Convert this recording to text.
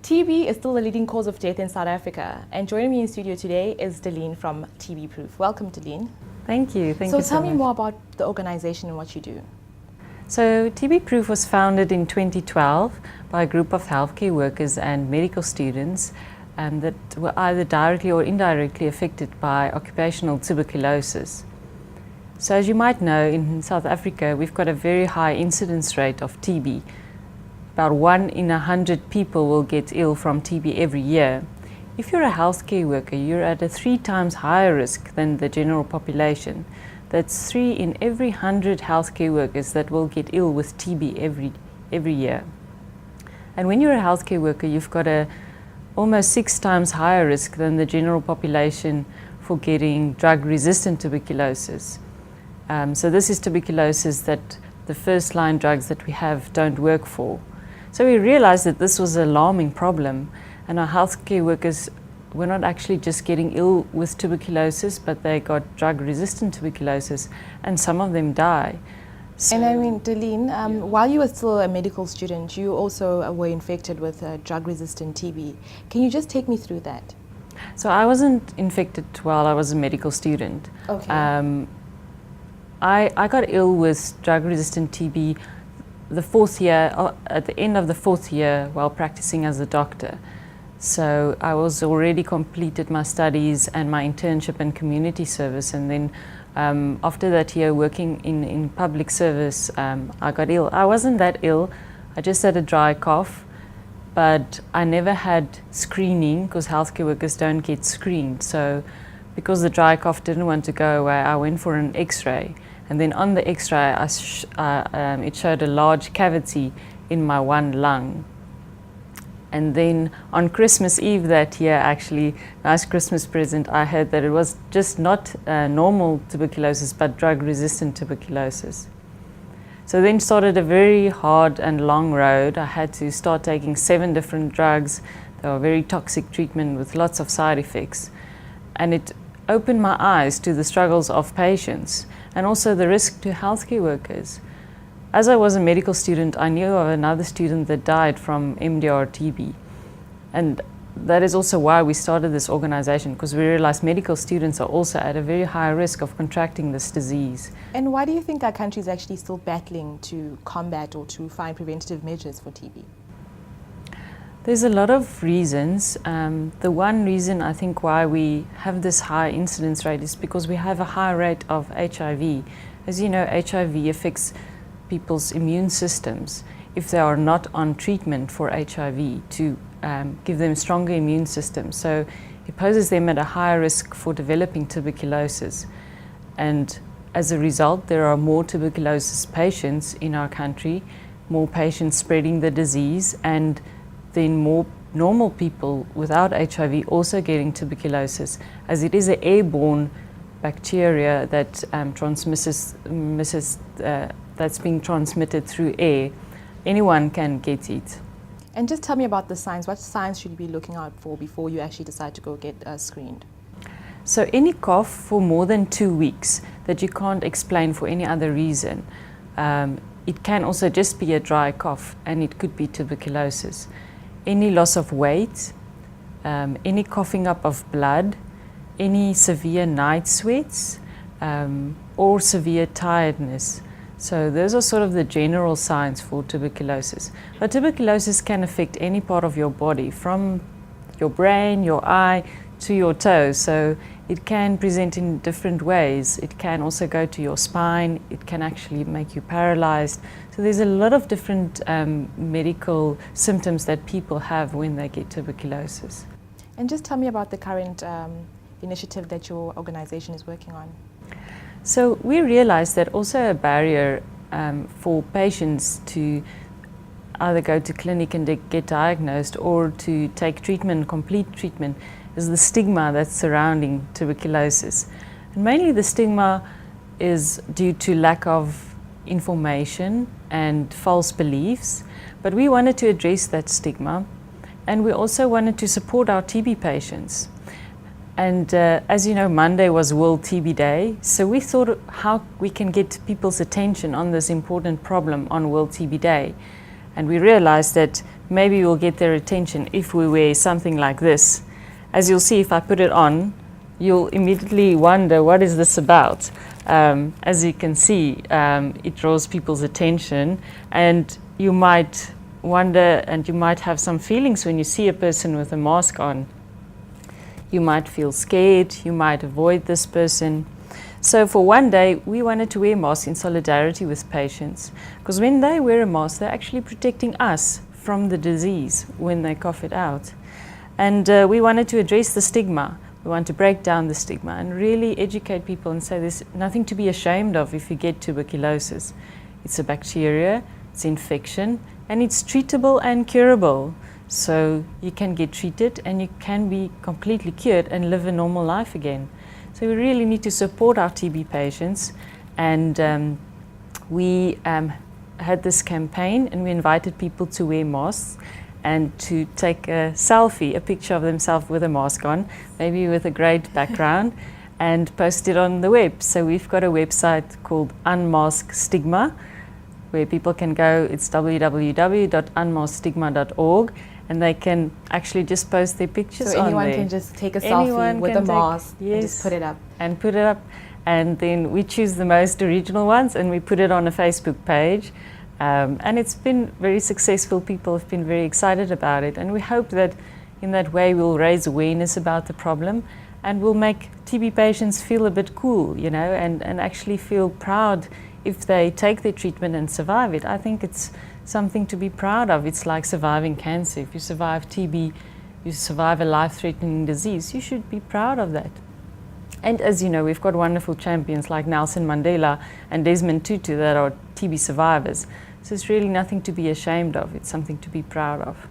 TB is still the leading cause of death in South Africa, and joining me in studio today is Deline from TB Proof. Welcome, Deline. Thank you. Thank you so much. So tell me more about the organization and what you do. So TB Proof was founded in 2012 by a group of healthcare workers and medical students that were either directly or indirectly affected by occupational tuberculosis. So as you might know, in South Africa we've got a very high incidence rate of TB. About 1 in 100 people will get ill from TB every year. If you're a healthcare worker, you're at a 3 times higher risk than the general population. That's 3 in every 100 healthcare workers that will get ill with TB every year. And when you're a healthcare worker, you've got a almost 6 times higher risk than the general population for getting drug-resistant tuberculosis. So this is tuberculosis that the first-line drugs that we have don't work for. So we realized that this was an alarming problem, and our healthcare workers were not actually just getting ill with tuberculosis, but they got drug-resistant tuberculosis, and some of them die. So, and I mean, Deline, while you were still a medical student, you also were infected with drug-resistant TB. Can you just take me through that? So I wasn't infected while I was a medical student. Okay. I got ill with drug-resistant TB the 4th year, at the end of the 4th year while practicing as a doctor. So I was already completed my studies and my internship and community service, and then after that year working in public service, I got ill. I wasn't that ill, I just had a dry cough, but I never had screening because healthcare workers don't get screened. So because the dry cough didn't want to go away, I went for an X-ray. And then on the X-ray, it showed a large cavity in my one lung. And then on Christmas Eve that year, actually, nice Christmas present, I heard that it was just not normal tuberculosis, but drug-resistant tuberculosis. So then started a very hard and long road. I had to start taking 7 different drugs. They were very toxic treatment with lots of side effects. And it opened my eyes to the struggles of patients and also the risk to healthcare workers. As I was a medical student, I knew of another student that died from MDR TB. And that is also why we started this organization, because we realized medical students are also at a very high risk of contracting this disease. And why do you think our country is actually still battling to combat or to find preventative measures for TB? There's a lot of reasons. The one reason I think why we have this high incidence rate is because we have a high rate of HIV. As you know, HIV affects people's immune systems if they are not on treatment for HIV to give them stronger immune systems. So it poses them at a higher risk for developing tuberculosis. And as a result, there are more tuberculosis patients in our country, more patients spreading the disease, and then more normal people without HIV also getting tuberculosis, as it is an airborne bacteria that that's being transmitted through air. Anyone can get it. And just tell me about the signs. What signs should you be looking out for before you actually decide to go get screened? So any cough for more than 2 weeks that you can't explain for any other reason. It can also just be a dry cough, and it could be tuberculosis. Any loss of weight, any coughing up of blood, any severe night sweats, or severe tiredness. So those are sort of the general signs for tuberculosis. But tuberculosis can affect any part of your body, from your brain, your eye, to your toes. So it can present in different ways. It can also go to your spine. It can actually make you paralyzed. So there's a lot of different medical symptoms that people have when they get tuberculosis. And just tell me about the current initiative that your organization is working on. So we realized that also a barrier for patients to either go to clinic and get diagnosed or to take treatment, complete treatment, is the stigma that's surrounding tuberculosis. And mainly the stigma is due to lack of information and false beliefs, but we wanted to address that stigma, and we also wanted to support our TB patients. And as you know, Monday was World TB Day, so we thought how we can get people's attention on this important problem on World TB Day. And we realized that maybe we'll get their attention if we wear something like this. As you'll see, if I put it on, you'll immediately wonder, what is this about? As you can see, it draws people's attention, and you might wonder, and you might have some feelings when you see a person with a mask on. You might feel scared, you might avoid this person. So for one day, we wanted to wear masks in solidarity with patients, because when they wear a mask, they're actually protecting us from the disease when they cough it out. And we wanted to address the stigma. We want to break down the stigma and really educate people and say there's nothing to be ashamed of if you get tuberculosis. It's a bacteria, it's infection, and it's treatable and curable. So you can get treated and you can be completely cured and live a normal life again. So we really need to support our TB patients, and we had this campaign, and we invited people to wear masks and to take a selfie, a picture of themselves with a mask on, maybe with a great background, and post it on the web. So we've got a website called Unmask Stigma, where people can go. It's www.unmaskstigma.org, and they can actually just post their pictures on there. So anyone can just take a selfie with a mask and just put it up. And put it up, and then we choose the most original ones and we put it on a Facebook page. And it's been very successful. People have been very excited about it, and we hope that in that way we'll raise awareness about the problem, and we'll make TB patients feel a bit cool, you know, and actually feel proud if they take their treatment and survive it. I think it's something to be proud of. It's like surviving cancer. If you survive TB, you survive a life-threatening disease, you should be proud of that. And as you know, we've got wonderful champions like Nelson Mandela and Desmond Tutu that are TB survivors. So it's really nothing to be ashamed of. It's something to be proud of.